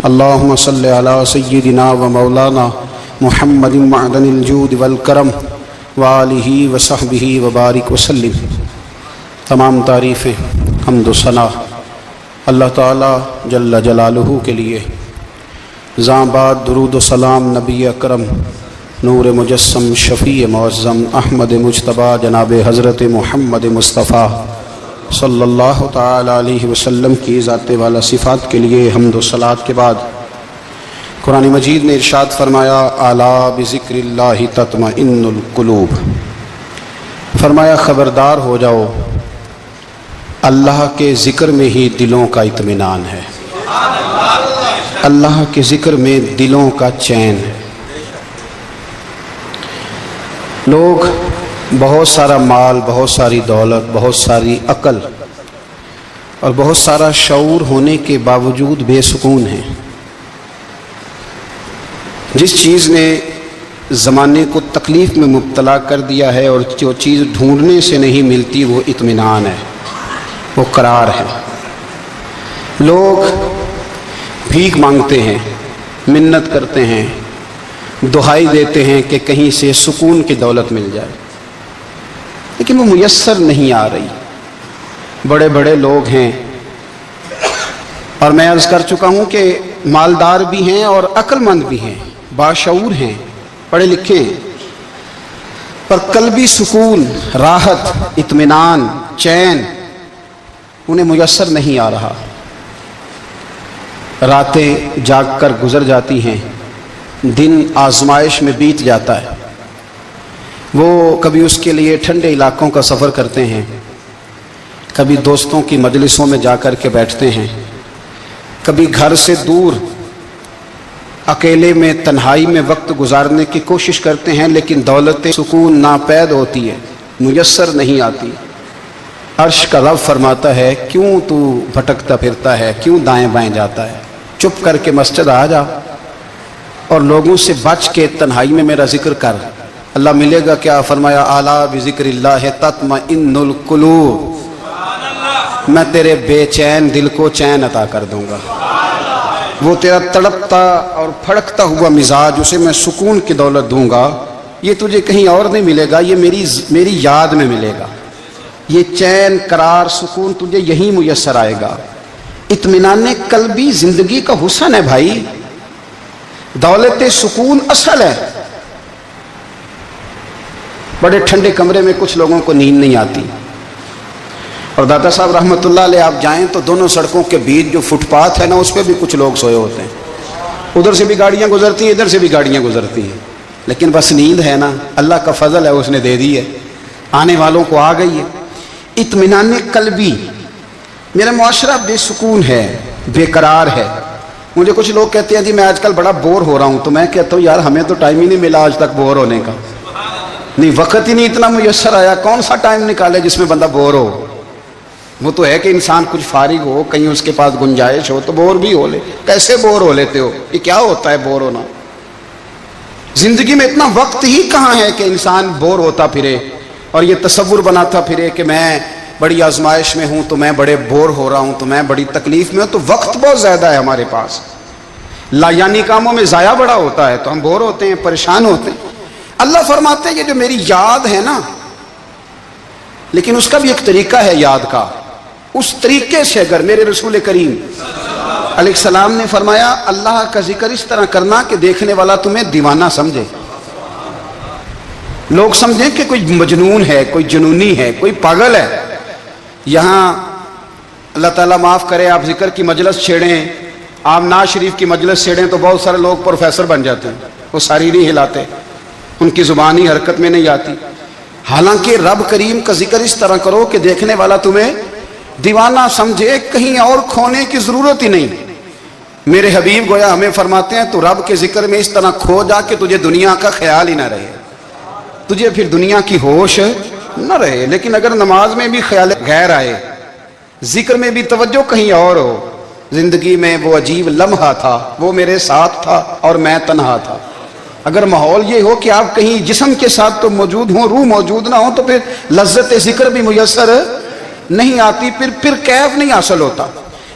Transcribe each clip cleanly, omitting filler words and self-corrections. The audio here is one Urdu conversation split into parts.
اللہم صلی علی سیدنا و مولانا محمد معدن الجود والکرم وآلہ وصحبہ وبارک وسلم۔ تمام تعریفیں، حمد و ثنا اللہ تعالی جل جلالہ کے لیے۔ زاں بعد درود و سلام نبی اکرم نور مجسم شفیع معظم احمد مجتبیٰ جناب حضرت محمد مصطفیٰ صلی اللہ تعالی علیہ وسلم کی ذات والا صفات کے لیے حمد و صلوات کے بعد قرآن مجید نے ارشاد فرمایا الا بذکر اللہ تطمئن القلوب، فرمایا خبردار ہو جاؤ، اللہ کے ذکر میں ہی دلوں کا اطمینان ہے، اللہ کے ذکر میں دلوں کا چین ہے۔ لوگ بہت سارا مال، بہت ساری دولت، بہت ساری عقل اور بہت سارا شعور ہونے کے باوجود بے سکون ہیں۔ جس چیز نے زمانے کو تکلیف میں مبتلا کر دیا ہے اور جو چیز ڈھونڈنے سے نہیں ملتی وہ اطمینان ہے، وہ قرار ہے۔ لوگ بھیک مانگتے ہیں، منت کرتے ہیں، دہائی دیتے ہیں کہ کہیں سے سکون کی دولت مل جائے، لیکن وہ میسر نہیں آ رہی۔ بڑے بڑے لوگ ہیں، اور میں عرض کر چکا ہوں کہ مالدار بھی ہیں اور عقل مند بھی ہیں، باشعور ہیں، پڑھے لکھے ہیں، پر قلبی سکون، راحت، اطمینان، چین انہیں میسر نہیں آ رہا۔ راتیں جاگ کر گزر جاتی ہیں، دن آزمائش میں بیت جاتا ہے۔ وہ کبھی اس کے لیے ٹھنڈے علاقوں کا سفر کرتے ہیں، کبھی دوستوں کی مجلسوں میں جا کر کے بیٹھتے ہیں، کبھی گھر سے دور اکیلے میں تنہائی میں وقت گزارنے کی کوشش کرتے ہیں، لیکن دولت سکون ناپید ہوتی ہے، میسر نہیں آتی۔ عرش کا رب فرماتا ہے کیوں تو بھٹکتا پھرتا ہے، کیوں دائیں بائیں جاتا ہے، چپ کر کے مسجد آ جا اور لوگوں سے بچ کے تنہائی میں میرا ذکر کر۔ اللہ ملے گا کیا؟ فرمایا اعلیٰ بذکر اللہ تطمئن القلوب، میں تیرے بے چین دل کو چین عطا کر دوں گا۔ وہ تیرا تڑپتا اور پھڑکتا ہوا مزاج، اسے میں سکون کی دولت دوں گا۔ یہ تجھے کہیں اور نہیں ملے گا، یہ میری یاد میں ملے گا۔ یہ چین، قرار، سکون تجھے یہیں میسر آئے گا۔ اطمینان قلبی زندگی کا حسن ہے بھائی، دولت سکون اصل ہے۔ بڑے ٹھنڈے کمرے میں کچھ لوگوں کو نیند نہیں آتی، اور داتا صاحب رحمۃ اللہ علیہ آپ جائیں تو دونوں سڑکوں کے بیچ جو فٹ پاتھ ہے نا، اس پہ بھی کچھ لوگ سوئے ہوتے ہیں۔ ادھر سے بھی گاڑیاں گزرتی ہیں، ادھر سے بھی گاڑیاں گزرتی ہیں، لیکن بس نیند ہے نا، اللہ کا فضل ہے، اس نے دے دی ہے، آنے والوں کو آ گئی ہے۔ اطمینان قلبی، میرا معاشرہ بے سکون ہے، بے قرار ہے۔ مجھے کچھ لوگ کہتے ہیں جی میں آج کل بڑا بور ہو رہا ہوں، تو میں کہتا ہوں یار ہمیں تو ٹائم ہی نہیں ملا آج تک بور ہونے کا، نہیں وقت ہی نہیں اتنا میسر آیا، کون سا ٹائم نکالے جس میں بندہ بور ہو؟ وہ تو ہے کہ انسان کچھ فارغ ہو، کہیں اس کے پاس گنجائش ہو تو بور بھی ہو لے۔ کیسے بور ہو لیتے ہو؟ یہ کیا ہوتا ہے بور ہونا؟ زندگی میں اتنا وقت ہی کہاں ہے کہ انسان بور ہوتا پھرے اور یہ تصور بناتا پھرے کہ میں بڑی آزمائش میں ہوں تو میں بڑے بور ہو رہا ہوں، تو میں بڑی تکلیف میں ہوں۔ تو وقت بہت زیادہ ہے ہمارے پاس، لایانی کاموں میں ضائع بڑا ہوتا ہے، تو ہم بور ہوتے ہیں، پریشان ہوتے ہیں۔ اللہ فرماتے ہیں یہ جو میری یاد ہے نا، لیکن اس کا بھی ایک طریقہ ہے یاد کا، اس طریقے سے اگر میرے رسول کریم علیہ السلام نے فرمایا اللہ کا ذکر اس طرح کرنا کہ دیکھنے والا تمہیں دیوانہ سمجھے، لوگ سمجھیں کہ کوئی مجنون ہے، کوئی جنونی ہے، کوئی پاگل ہے۔ یہاں اللہ تعالیٰ معاف کرے، آپ ذکر کی مجلس چھیڑیں، آپ نعت شریف کی مجلس چھیڑیں تو بہت سارے لوگ پروفیسر بن جاتے ہیں، وہ ساری نہیں ہلاتے، ان کی زبان ہی حرکت میں نہیں آتی۔ حالانکہ رب کریم کا ذکر اس طرح کرو کہ دیکھنے والا تمہیں دیوانہ سمجھے، کہیں اور کھونے کی ضرورت ہی نہیں۔ میرے حبیب گویا ہمیں فرماتے ہیں تو رب کے ذکر میں اس طرح کھو جا کہ تجھے دنیا کا خیال ہی نہ رہے، تجھے پھر دنیا کی ہوش نہ رہے۔ لیکن اگر نماز میں بھی خیال غیر آئے، ذکر میں بھی توجہ کہیں اور ہو، زندگی میں وہ عجیب لمحہ تھا، وہ میرے ساتھ تھا اور میں تنہا تھا۔ اگر ماحول یہ ہو کہ آپ کہیں جسم کے ساتھ تو موجود ہوں، روح موجود نہ ہو، تو پھر لذت ذکر بھی میسر نہیں آتی، پھر کیف نہیں حاصل ہوتا۔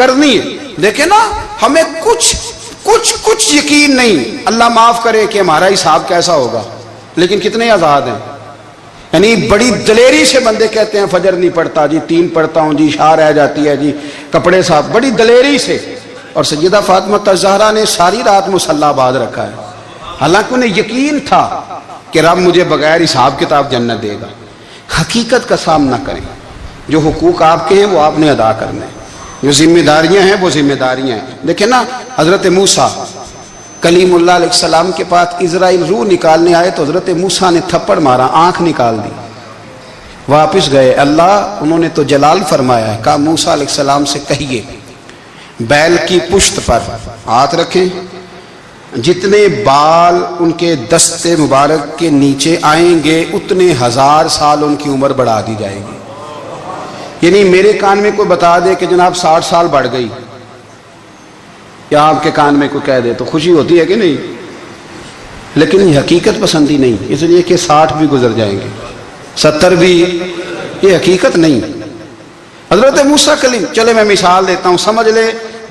کرنی ہے. دیکھیں نا ہمیں کچھ یقین نہیں. اللہ معاف کرے کہ ہمارا حساب کیسا ہوگا، لیکن کتنے آزاد ہیں. یعنی بڑی دلیری سے بندے کہتے ہیں فجر نہیں پڑھتا جی، 3 پڑھتا ہوں جی، شاہ رہ جاتی ہے جی، کپڑے صاف، بڑی دلیری سے. اور سیدہ فاطمہ الزہرا نے ساری رات مصلی باندھ رکھا ہے، حالانکہ انہیں یقین تھا کہ رب مجھے بغیر حساب کتاب جنت دے گا. حقیقت کا سامنا کریں. جو حقوق آپ کے ہیں وہ آپ نے ادا کرنے ہیں، جو ذمہ داریاں ہیں وہ ذمہ داریاں ہیں. دیکھیں نا حضرت موسیٰ کلیم اللہ علیہ السلام کے پاس اسرائیل روح نکالنے آئے تو حضرت موسیٰ نے تھپڑ مارا، آنکھ نکال دی. واپس گئے، اللہ انہوں نے تو جلال فرمایا ہے، کہا موسیٰ علیہ السلام سے کہیے بیل کی پشت پر ہاتھ رکھیں، جتنے بال ان کے دست مبارک کے نیچے آئیں گے اتنے 1000 سال ان کی عمر بڑھا دی جائے گی. یعنی میرے کان میں کوئی بتا دے کہ جناب 60 سال بڑھ گئی، یا آپ کے کان میں کوئی کہہ دے تو خوشی ہوتی ہے کہ نہیں؟ لیکن یہ حقیقت پسندی نہیں، اس لیے کہ 60 بھی گزر جائیں گے، 70 بھی، یہ حقیقت نہیں. حضرت موسیٰ کلیم، چلے میں مثال دیتا ہوں، سمجھ لے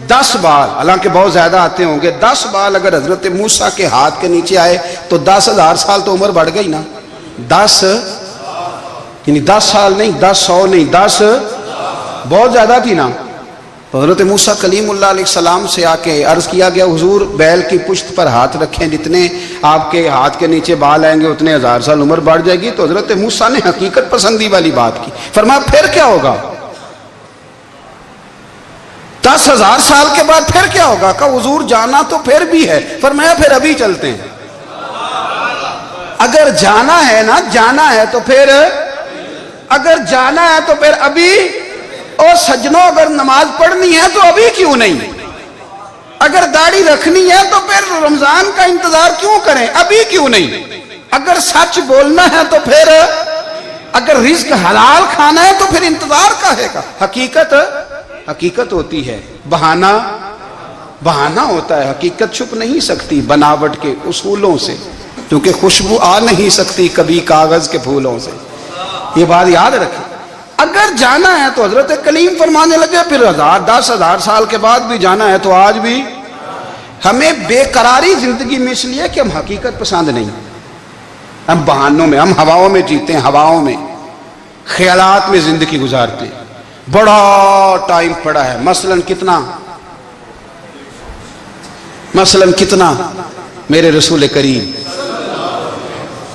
10 بال، حالانکہ بہت زیادہ آتے ہوں گے، 10 بال اگر حضرت موسیٰ کے ہاتھ کے نیچے آئے تو 10,000 سال تو عمر بڑھ گئی نا. 10 یعنی 10 سال نہیں، 10 نہیں، 10 بہت زیادہ تھی نا. حضرت موسیٰ کلیم اللہ علیہ السلام سے آ کے عرض کیا گیا حضور بیل کی پشت پر ہاتھ رکھیں، جتنے آپ کے ہاتھ کے نیچے بال آئیں گے اتنے 1000 سال عمر بڑھ جائے گی. تو حضرت موسیٰ نے حقیقت پسندی والی بات کی. فرمایا پھر کیا ہوگا؟ 10,000 سال کے بعد پھر کیا ہوگا؟ کہا حضور جانا تو پھر بھی ہے. فرمایا پھر ابھی چلتے ہیں. اگر جانا ہے نا، جانا ہے تو پھر، اگر جانا ہے تو پھر ابھی. اور سجنوں اگر نماز پڑھنی ہے تو ابھی کیوں نہیں؟ اگر داڑھی رکھنی ہے تو پھر رمضان کا انتظار کیوں کریں؟ ابھی کیوں نہیں؟ اگر سچ بولنا ہے تو پھر، اگر رزق حلال کھانا ہے تو پھر انتظار کا ہے کا. حقیقت ہوتی ہے، بہانہ ہوتا ہے. حقیقت چھپ نہیں سکتی بناوٹ کے اصولوں سے، کیونکہ خوشبو آ نہیں سکتی کبھی کاغذ کے پھولوں سے. یہ بات یاد رکھیں. اگر جانا ہے تو حضرت کلیم فرمانے لگے پھر 10,000 سال کے بعد بھی جانا ہے تو آج بھی. ہمیں بے قراری زندگی میں اس لیے کہ ہم حقیقت پسند نہیں، ہم بہانوں میں، ہم ہواؤں میں جیتے ہیں، ہواؤں میں، خیالات میں زندگی گزارتے ہیں. بڑا ٹائم پڑا ہے، مثلاً کتنا میرے رسول کریم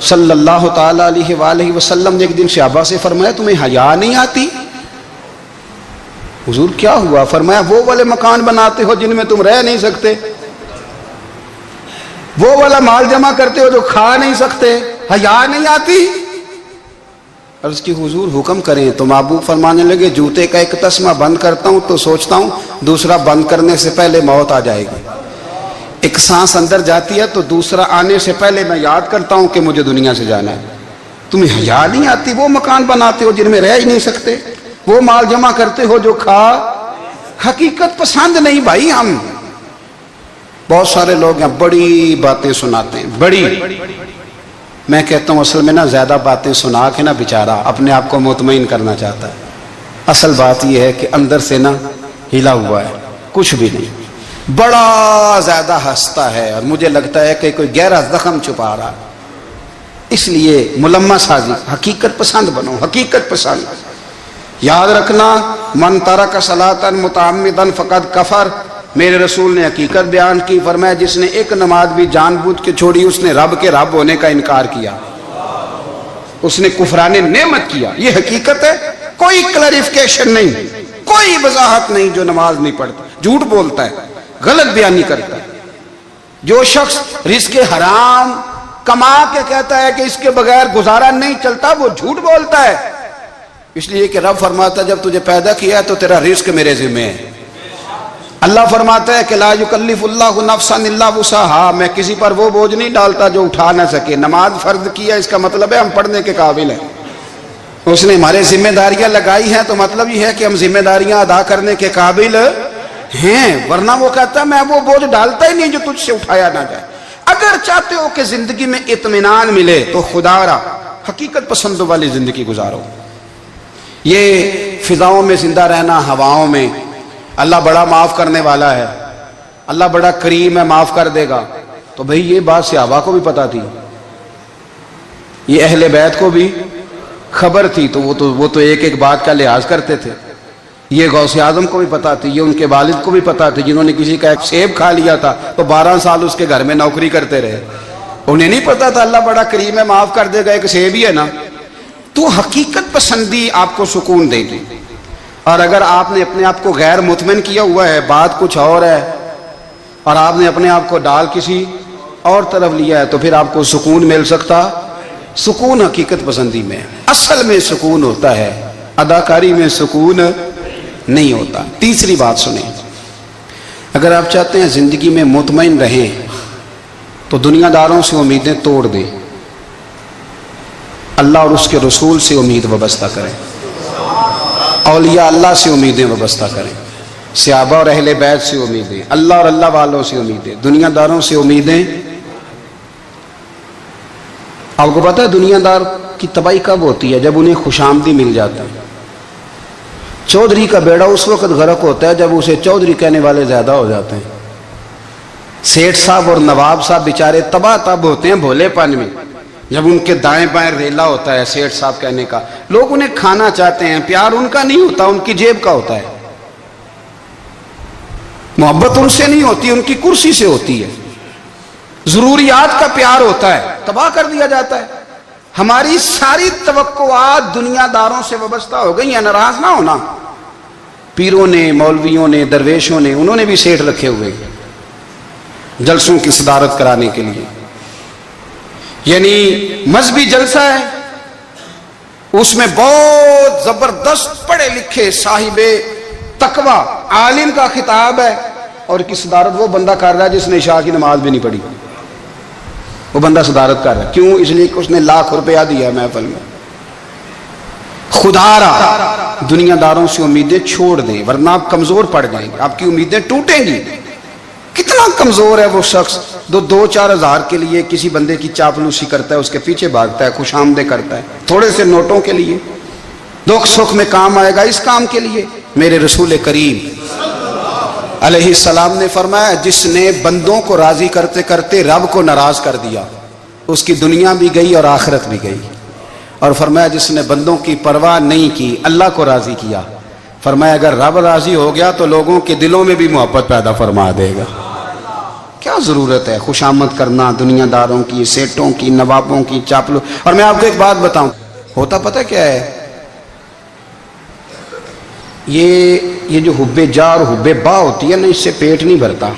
صلی اللہ تعالیٰ علیہ وآلہ وسلم نے ایک دن صحابہ سے فرمایا تمہیں حیا نہیں آتی؟ حضور کیا ہوا؟ فرمایا وہ والے مکان بناتے ہو جن میں تم رہ نہیں سکتے، وہ والا مال جمع کرتے ہو جو کھا نہیں سکتے، حیا نہیں آتی؟ عرض کی حضور حکم کریں. تو محبوب فرمانے لگے جوتے کا ایک تسمہ بند کرتا ہوں تو سوچتا ہوں دوسرا بند کرنے سے پہلے موت آ جائے گی. ایک سانس اندر جاتی ہے تو دوسرا آنے سے پہلے میں یاد کرتا ہوں کہ مجھے دنیا سے جانا ہے. تمہیں حیا نہیں آتی؟ وہ مکان بناتے ہو جن میں رہ ہی نہیں سکتے، وہ مال جمع کرتے ہو جو کھا. حقیقت پسند نہیں بھائی. ہم بہت سارے لوگ ہیں بڑی باتیں سناتے ہیں، بڑی، میں کہتا ہوں اصل میں نا زیادہ باتیں سنا کے نا بیچارہ اپنے آپ کو مطمئن کرنا چاہتا ہے. اصل بات یہ ہے کہ اندر سے نا ہلا ہوا ہے، کچھ بھی نہیں، بڑا زیادہ ہنستا ہے اور مجھے لگتا ہے کہ کوئی گہرا زخم چھپا رہا. اس لیے ملمہ سازی، حقیقت پسند بنو، حقیقت پسند. یاد رکھنا من ترک صلاۃ متعمدا فقد کفر. میرے رسول نے حقیقت بیان کی، فرمایا جس نے ایک نماز بھی جان بوجھ کے چھوڑی اس نے رب کے رب ہونے کا انکار کیا، اس نے کفران نعمت کیا. یہ حقیقت ہے، کوئی کلیریفیکیشن نہیں، کوئی وضاحت نہیں. جو نماز نہیں پڑھتا، جھوٹ بولتا ہے، غلط بیانی کرتا ہے. جو شخص رزق حرام کما کے کہتا ہے کہ اس کے بغیر گزارا نہیں چلتا، وہ جھوٹ بولتا ہے. اس لیے کہ رب فرماتا ہے جب تجھے پیدا کیا ہے تو تیرا رزق میرے ذمہ ہے. اللہ فرماتا ہے کہ لا یکلف اللہ نفسا الا وسعہا، میں کسی پر وہ بوجھ نہیں ڈالتا جو اٹھا نہ سکے. نماز فرض کیا اس کا مطلب ہے ہم پڑھنے کے قابل ہیں. اس نے ہمارے ذمہ داریاں لگائی ہیں تو مطلب یہ ہے کہ ہم ذمہ داریاں ادا کرنے کے قابل ہیں. ورنہ وہ کہتا ہے میں وہ بوجھ ڈالتا ہی نہیں جو تجھ سے اٹھایا نہ جائے. اگر چاہتے ہو کہ زندگی میں اطمینان ملے تو خدا را حقیقت پسندوں والی زندگی گزارو. یہ فضاؤں میں زندہ رہنا، ہواؤں میں، اللہ بڑا معاف کرنے والا ہے، اللہ بڑا کریم ہے، معاف کر دے گا. تو بھئی یہ بات صحابہ کو بھی پتا تھی، یہ اہل بیت کو بھی خبر تھی، تو وہ تو ایک ایک بات کا لحاظ کرتے تھے. یہ غوث اعظم کو بھی پتا تھی، یہ ان کے والد کو بھی پتا تھی، جنہوں نے کسی کا ایک سیب کھا لیا تھا تو 12 سال اس کے گھر میں نوکری کرتے رہے. انہیں نہیں پتا تھا اللہ بڑا کریم ہے، معاف کر دے گا، ایک سیب ہی ہے نا. تو حقیقت پسندی آپ کو سکون دے گی. اور اگر آپ نے اپنے آپ کو غیر مطمئن کیا ہوا ہے، بات کچھ اور ہے، اور آپ نے اپنے آپ کو ڈال کسی اور طرف لیا ہے، تو پھر آپ کو سکون مل سکتا؟ سکون حقیقت پسندی میں، اصل میں سکون ہوتا ہے، اداکاری میں سکون نہیں ہوتا. تیسری بات سنیں، اگر آپ چاہتے ہیں زندگی میں مطمئن رہیں تو دنیا داروں سے امیدیں توڑ دیں، اللہ اور اس کے رسول سے امید وابستہ کریں، اولیاء اللہ سے امیدیں وابستہ کریں، صحابہ اور اہل بیت سے امیدیں، اللہ اور اللہ والوں سے امیدیں، دنیا داروں سے امیدیں. آپ کو پتہ ہے دنیا دار کی تباہی کب ہوتی ہے؟ جب انہیں خوش آمدی مل جاتا ہے. چودھری کا بیڑا اس وقت غرق ہوتا ہے جب اسے چودھری کہنے والے زیادہ ہو جاتے ہیں. سیٹھ صاحب اور نواب صاحب بیچارے تباہ تب ہوتے ہیں بھولے پن میں، جب ان کے دائیں بائیں ریلا ہوتا ہے سیٹھ صاحب کہنے کا. لوگ انہیں کھانا چاہتے ہیں، پیار ان کا نہیں ہوتا، ان کی جیب کا ہوتا ہے. محبت ان سے نہیں ہوتی، ان کی کرسی سے ہوتی ہے. ضروریات کا پیار ہوتا ہے، تباہ کر دیا جاتا ہے. ہماری ساری توقعات دنیا داروں سے وابستہ ہو گئی ہیں. ناراض نہ ہونا، پیروں نے، مولویوں نے، درویشوں نے، انہوں نے بھی سیٹھ رکھے ہوئے جلسوں کی صدارت کرانے کے لیے. یعنی مذہبی جلسہ ہے، اس میں بہت زبردست پڑھے لکھے صاحب تقوی عالم کا خطاب ہے، اور کی صدارت وہ بندہ کر رہا ہے جس نے عشاء کی نماز بھی نہیں پڑھی. وہ بندہ صدارت کر رہا ہے، کیوں؟ اس لیے کہ اس نے ₹1,00,000 دیا محفل میں. خدا را دنیا داروں سے امیدیں چھوڑ دیں، ورنہ آپ کمزور پڑ جائیں گے، آپ کی امیدیں ٹوٹیں گی. کتنا کمزور ہے وہ شخص جو 2-4 ہزار کے لیے کسی بندے کی چاپلوسی کرتا ہے، اس کے پیچھے بھاگتا ہے، خوش آمدیں کرتا ہے تھوڑے سے نوٹوں کے لیے. دکھ سکھ میں کام آئے گا اس کام کے لیے. میرے رسول کریم علیہ السلام نے فرمایا، جس نے بندوں کو راضی کرتے کرتے رب کو ناراض کر دیا، اس کی دنیا بھی گئی اور آخرت بھی گئی. اور فرمایا جس نے بندوں کی پرواہ نہیں کی، اللہ کو راضی کیا، فرمایا اگر رب راضی ہو گیا تو لوگوں کے دلوں میں بھی محبت پیدا فرما دے گا. کیا ضرورت ہے خوش آمد کرنا دنیا داروں کی، سیٹوں کی، نوابوں کی، چاپلو. اور میں آپ کو ایک بات بتاؤں، ہوتا پتہ کیا ہے؟ یہ جو حب جا اور حب با ہوتی ہے نا، اس سے پیٹ نہیں بھرتا.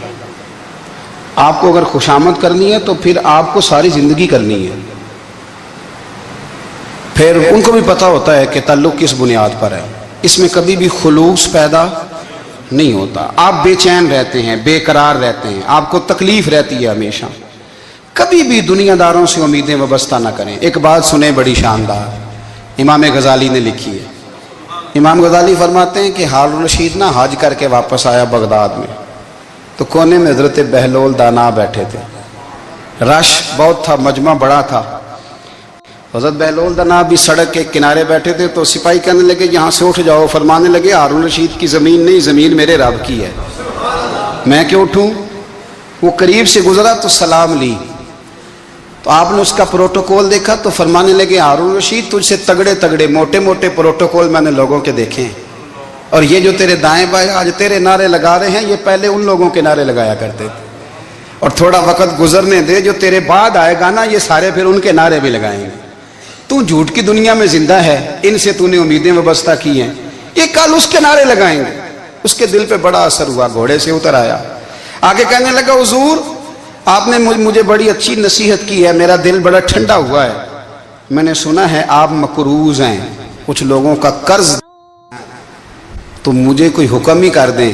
آپ کو اگر خوش آمد کرنی ہے تو پھر آپ کو ساری زندگی کرنی ہے. پھر ان کو بھی پتہ ہوتا ہے کہ تعلق کس بنیاد پر ہے، اس میں کبھی بھی خلوص پیدا نہیں ہوتا. آپ بے چین رہتے ہیں، بے قرار رہتے ہیں، آپ کو تکلیف رہتی ہے ہمیشہ. کبھی بھی دنیا داروں سے امیدیں وابستہ نہ کریں. ایک بات سنیں بڑی شاندار، امام غزالی نے لکھی ہے. امام غزالی فرماتے ہیں کہ ہارون رشید نہ حج کر کے واپس آیا بغداد میں، تو کونے میں حضرت بہلول دانا بیٹھے تھے. رش بہت تھا، مجمع بڑا تھا. حضرت بہلول دانا بھی سڑک کے کنارے بیٹھے تھے. تو سپاہی کہنے لگے یہاں سے اٹھ جاؤ. فرمانے لگے ہارون رشید کی زمین نہیں، زمین میرے رب کی ہے، میں کیوں اٹھوں؟ وہ قریب سے گزرا تو سلام لی. تو آپ نے اس کا پروٹوکول دیکھا تو فرمانے لگے ہارون رشید تجھ سے تگڑے تگڑے موٹے موٹے پروٹوکول میں نے لوگوں کے دیکھے ہیں، اور یہ جو تیرے دائیں بائیں آج تیرے نعرے لگا رہے ہیں یہ پہلے ان لوگوں کے نعرے لگایا کرتے تھے. اور تھوڑا وقت گزرنے دے، جو تیرے بعد آئے گا نا یہ سارے پھر ان کے نعرے بھی لگائیں گے. تو جھوٹ کی دنیا میں زندہ ہے، ان سے تو نے امیدیں وابستہ کی ہیں، یہ کل اس کے نعرے لگائیں گے. اس کے دل پہ بڑا اثر ہوا، گھوڑے سے اتر آیا، آگے کہنے لگا حضور آپ نے مجھے بڑی اچھی نصیحت کی ہے، میرا دل بڑا ٹھنڈا ہوا ہے. میں نے سنا ہے آپ مقروض ہیں، کچھ لوگوں کا قرض، تو مجھے کوئی حکم ہی کر دیں.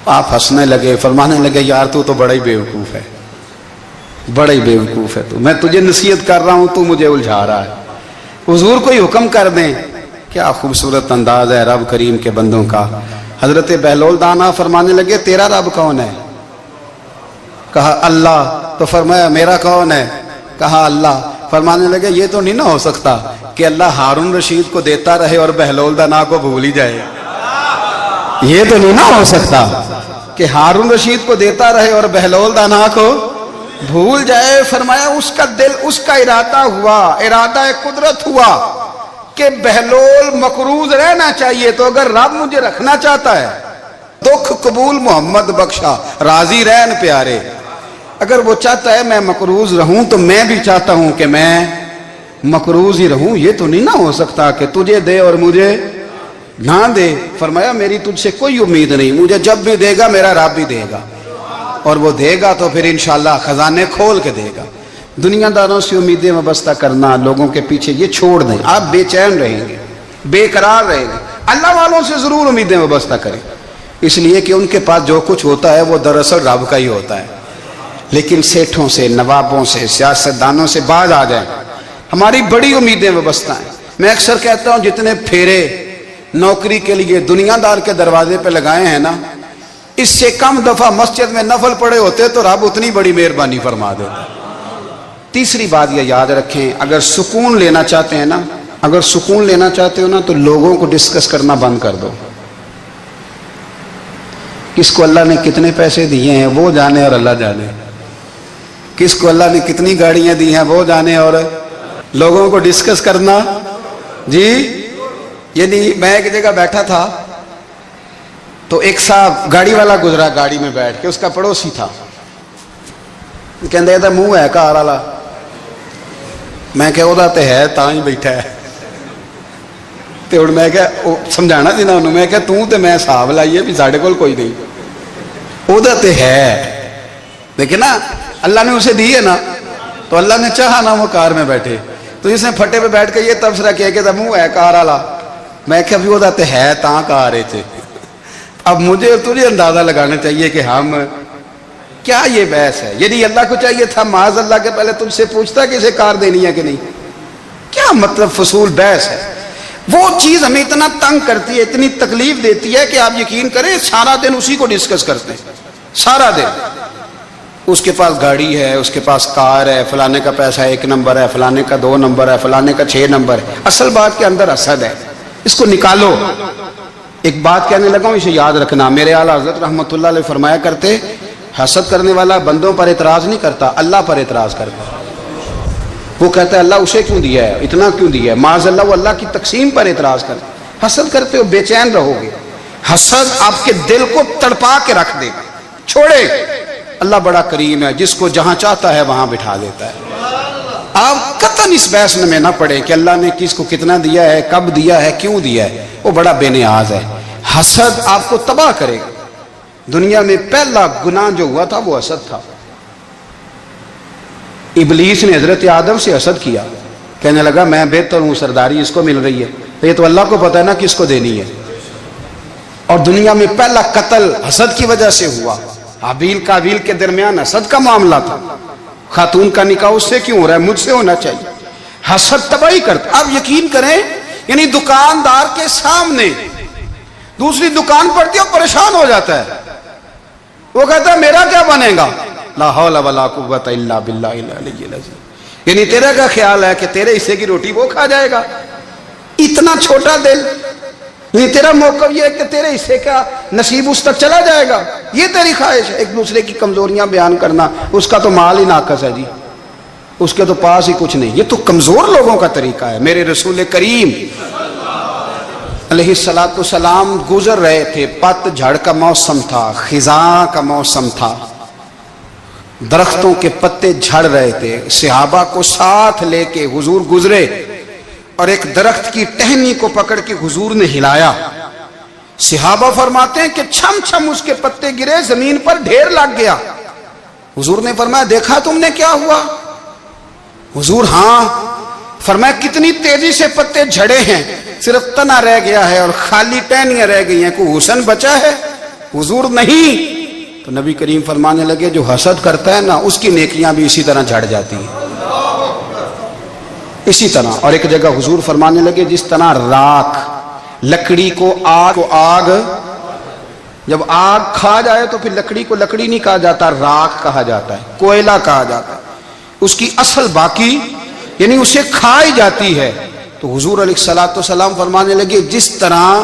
آپ ہنسنے لگے، فرمانے لگے یار تو بڑا ہی بیوقوف ہے، بڑا ہی بیوقوف ہے تو. میں تجھے نصیحت کر رہا ہوں تو مجھے الجھا رہا ہے. حضور کوئی حکم کر دیں. کیا خوبصورت انداز ہے رب کریم کے بندوں کا. حضرت بہلول دانا فرمانے لگے تیرا رب کون ہے؟ کہا اللہ. تو فرمایا میرا کون ہے؟ کہا اللہ. فرمانے لگے یہ تو نہیں نہ ہو سکتا کہ اللہ ہارون رشید کو دیتا رہے اور بہلول دانا کو بھول ہی جائے. یہ تو نہیں نہ ہو سکتا کہ ہارون رشید کو دیتا رہے اور بہلول دانا کو بھول جائے. فرمایا اس کا دل، اس کا ارادہ ہوا، ارادہ قدرت ہوا کہ بہلول مقروض رہنا چاہیے. تو اگر رب مجھے رکھنا چاہتا ہے، دکھ قبول محمد بخشا راضی رہن پیارے، اگر وہ چاہتا ہے میں مقروض رہوں تو میں بھی چاہتا ہوں کہ میں مقروض ہی رہوں. یہ تو نہیں نہ ہو سکتا کہ تجھے دے اور مجھے نہ دے. فرمایا میری تجھ سے کوئی امید نہیں، مجھے جب بھی دے گا میرا رب بھی دے گا، اور وہ دے گا تو پھر انشاءاللہ خزانے کھول کے دے گا. دنیا داروں سے امیدیں وابستہ کرنا، لوگوں کے پیچھے، یہ چھوڑ دیں. آپ بے چین رہیں گے، بے قرار رہیں گے. اللہ والوں سے ضرور امیدیں وابستہ کریں، اس لیے کہ ان کے پاس جو کچھ ہوتا ہے وہ دراصل رب کا ہی ہوتا ہے. لیکن سیٹھوں سے، نوابوں سے، سیاستدانوں سے باز آ جائیں. ہماری بڑی امیدیں وابستہ ہیں. میں اکثر کہتا ہوں جتنے پھیرے نوکری کے لیے دنیا دار کے دروازے پہ لگائے ہیں نا، اس سے کم دفعہ مسجد میں نفل پڑے ہوتے تو رب اتنی بڑی مہربانی فرما دیتا. تیسری بات یہ یاد رکھیں، اگر سکون لینا چاہتے ہیں نا، اگر سکون لینا چاہتے ہو نا تو لوگوں کو ڈسکس کرنا بند کر دو. کس کو اللہ نے کتنے پیسے دیے ہیں وہ جانے اور اللہ جانے، کس کو اللہ نے کتنی گاڑیاں دی ہیں وہ جانے، اور لوگوں کو ڈسکس کرنا. جی یعنی میں ایک جگہ بیٹھا تھا تو ایک صاحب گاڑی والا گزرا، گاڑی میں بیٹھ کے، اس کا پڑوسی تھا، کہندے تھا منہ ہے کار والا. میں کہ وہ تے ہے تاں ہی بیٹھا ہے. تے ہن میں کہ سمجھانا سی نا انہوں، میں کہ توں تے میں حساب لائیے بھی ساڈے کول کوئی نہیں، وہ تے ہے. لیکن نا اللہ نے اسے دی ہے نا، تو اللہ نے چاہا نا وہ کار میں بیٹھے، تو اس نے پھٹے پہ بیٹھ کے یہ تبصرہ کیا کہ منہ ہے کار والا. میں کہ ابھی وہ تے ہے تاں کار ہے. اب مجھے تجھے اندازہ لگانا چاہیے کہ ہم کیا یہ بحث ہے. یعنی اللہ کو چاہیے تھا معاذ اللہ کے پہلے تجھ سے پوچھتا کہ اسے کار دینی ہے کہ نہیں. کیا مطلب فضول بحث ہے. وہ چیز ہمیں اتنا تنگ کرتی ہے، اتنی تکلیف دیتی ہے کہ آپ یقین کریں سارا دن اسی کو ڈسکس کرتے ہیں. سارا دن اس کے پاس گاڑی ہے، اس کے پاس کار ہے، فلانے کا پیسہ 1 نمبر ہے، فلانے کا 2 نمبر ہے، فلانے کا 6 نمبر ہے. اصل بات کے اندر حسد ہے، اس کو نکالو. ایک بات کہنے لگا ہوں، اسے یاد رکھنا. میرے اعلیٰ حضرت رحمۃ اللہ علیہ فرمایا کرتے، حسد کرنے والا بندوں پر اعتراض نہیں کرتا، اللہ پر اعتراض کرتا. وہ کہتا ہے اللہ اسے کیوں دیا ہے، اتنا کیوں دیا ہے، معاذ اللہ وہ اللہ کی تقسیم پر اعتراض کرتا. حسد کرتے ہو بے چین رہو گے. حسد آپ کے دل کو تڑپا کے رکھ دے گا. چھوڑے. اللہ بڑا کریم ہے، جس کو جہاں چاہتا ہے وہاں بٹھا دیتا ہے. آپ قطعاً اس بحث میں نہ پڑے کہ اللہ نے کس کو کتنا دیا ہے، کب دیا ہے، کیوں دیا ہے. وہ بڑا بے نیاز ہے. حسد آپ کو تباہ کرے گا. دنیا میں پہلا گناہ جو ہوا تھا وہ حسد تھا. ابلیس نے حضرت آدم سے حسد کیا، کہنے لگا میں بہتر ہوں، سرداری اس کو مل رہی ہے، تو یہ تو اللہ کو پتہ ہے نا کس کو دینی ہے. اور دنیا میں پہلا قتل حسد کی وجہ سے ہوا. حابیل قابیل کے درمیان حسد کا معاملہ تھا. خاتون کا نکاح اس سے کیوں ہو رہا ہے، مجھ سے ہونا چاہیے. حسد تباہی کرتا. آپ یقین کریں، یعنی دکاندار کے سامنے دوسری دکان پڑتی ہے اور پریشان ہو جاتا ہے. وہ کہتا ہے میرا کیا بنے گا، لا حول ولا قوت الا باللہ العلی العظیم. یعنی تیرا کیا خیال ہے کہ تیرے حصے کی روٹی وہ کھا جائے گا. اتنا چھوٹا دل. یعنی تیرا موقف یہ ہے کہ تیرے حصے کا نصیب اس تک چلا جائے گا، یہ تیری خواہش ہے. ایک دوسرے کی کمزوریاں بیان کرنا، اس کا تو مال ہی ناقص ہے جی، اس کے تو پاس ہی کچھ نہیں. یہ تو کمزور لوگوں کا طریقہ ہے. میرے رسول کریم علیہ الصلوۃ والسلام گزر رہے تھے، پت جھڑ کا موسم تھا، خزاں کا موسم تھا، درختوں کے پتے جھڑ رہے تھے. صحابہ کو ساتھ لے کے حضور گزرے اور ایک درخت کی ٹہنی کو پکڑ کے حضور نے ہلایا. صحابہ فرماتے ہیں کہ چھم چھم اس کے پتے گرے، زمین پر ڈھیر لگ گیا. حضور نے فرمایا دیکھا تم نے کیا ہوا؟ حضور ہاں. فرمایا کتنی تیزی سے پتے جھڑے ہیں، صرف تنا رہ گیا ہے اور خالی ٹہنیاں رہ گئی ہیں، کوئی حسن بچا ہے؟ حضور نہیں. تو نبی کریم فرمانے لگے جو حسد کرتا ہے نا اس کی نیکیاں بھی اسی طرح جھڑ جاتی ہیں، اسی طرح. اور ایک جگہ حضور فرمانے لگے جس طرح راکھ لکڑی کو آگ جب آگ کھا جائے تو پھر لکڑی کو لکڑی نہیں کہا جاتا، راکھ کہا جاتا ہے، کوئلہ کہا جاتا ہے. اس کی اصل باقی یعنی اسے کھائی جاتی ہے. تو حضور علیہ الصلوۃ والسلام فرمانے لگے جس طرح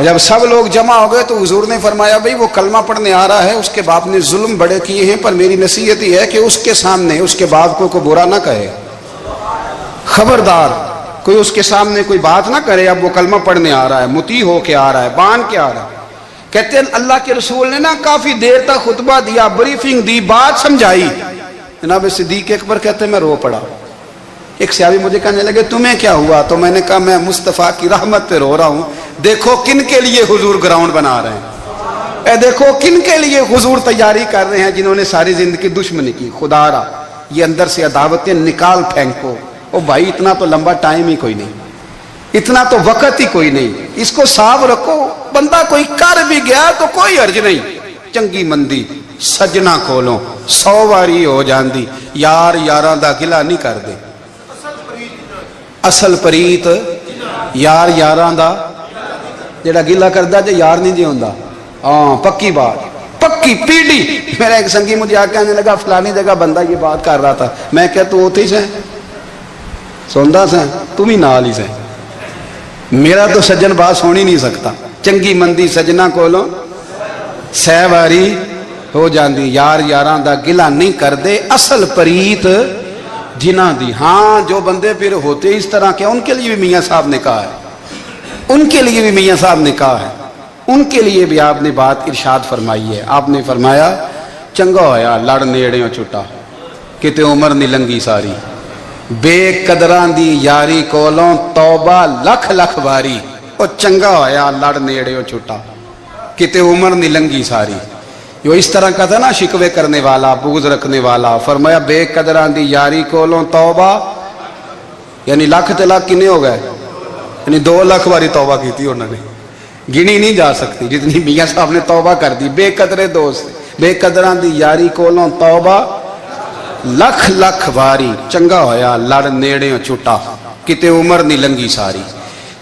جب سب لوگ جمع ہو گئے تو حضور نے فرمایا بھئی وہ کلمہ پڑھنے آ رہا ہے، اس کے باپ نے ظلم بڑے کیے ہیں، پر میری نصیحت یہ ہے کہ اس کے سامنے اس کے باپ کو کوئی برا نہ کہے، خبردار کوئی اس کے سامنے کوئی بات نہ کرے۔ اب وہ کلمہ پڑھنے آ رہا ہے، مطیع ہو کے آ رہا ہے، بان کے آ رہا ہے۔ کہتے ہیں اللہ کے رسول نے نا کافی دیر تک خطبہ دیا، بریفنگ دی، بات سمجھائی۔ جناب صدیق اکبر کہتے ہیں میں رو پڑا۔ ایک صحابی مجھے کہنے لگے تمہیں کیا ہوا؟ تو میں نے کہا میں مصطفیٰ کی رحمت پہ رو رہا ہوں، دیکھو کن کے لیے حضور گراؤنڈ بنا رہے ہیں، اے دیکھو کن کے لیے حضور تیاری کر رہے ہیں، جنہوں نے ساری زندگی دشمنی کی۔ خدا را یہ اندر سے عداوتیں نکال پھینکو۔ او بھائی اتنا تو لمبا ٹائم ہی کوئی نہیں، اتنا تو وقت ہی کوئی نہیں، اس کو صاف رکھو۔ بندہ کوئی کر بھی گیا تو کوئی حرج نہیں، چنگی مندی سجنا کولوں 100 واری ہو جاندی، یار یاراں دا گلا نہیں کر دے۔ اصل پریت یار یاراں دا جڑا گلا کردا جے یار نہیں جی ہوندا۔ ہاں پکی بات، پکی پیڑی۔ میرا ایک سنگی مجھے آ کے آنے لگا فلانی جگہ بندہ یہ بات کر رہا تھا، میں کہا تو ہوتے ہی سے سوندا سے تم ہی نال ہی سے، میرا تو سجن بات سن ہی نہیں سکتا۔ چنگی مندی سجنا کولوں 100 واری ہو جاندی، یار یاراں دا گلا نہیں کر دے، اصل پریت جنہ دی۔ ہاں جو بندے پھر ہوتے اس طرح کے ان کے لیے بھی میاں صاحب نے کہا ہے، ان کے لیے بھی میاں صاحب نے کہا ہے، ان کے لیے بھی آپ نے بات ارشاد فرمائی ہے۔ آپ نے فرمایا چنگا ہویا لڑ نیڑیوں چھٹا، کتے عمر نہیں لنگی ساری، بے قدراں دی یاری کولوں توبہ لکھ لکھ باری۔ او چنگا ہویا لڑ نیڑیوں چھٹا، کتے عمر نہیں لنگی ساری۔ جو اس طرح کا تھا نا شکوے کرنے والا، بغض رکھنے والا، فرمایا بے قدراں دی یاری کولوں توبہ، یعنی لاکھ تے لاکھ کنے ہو گئے، یعنی 2 لاکھ باری توبہ کی تھی انہوں نے، گنی نہیں جا سکتی جتنی میاں صاحب نے توبہ کر دی۔ بے قدرے دوست، بے قدراں دی یاری کولوں توبہ لکھ لکھ باری، چنگا ہویا لڑ نیڑیوں چھٹا، کتے عمر نہیں لنگی ساری۔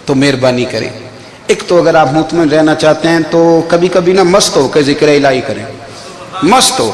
تو مہربانی کریں، ایک تو اگر آپ مطمئن رہنا چاہتے ہیں تو کبھی کبھی نا مست ہو کے ذکر الہی کریں، مست ہو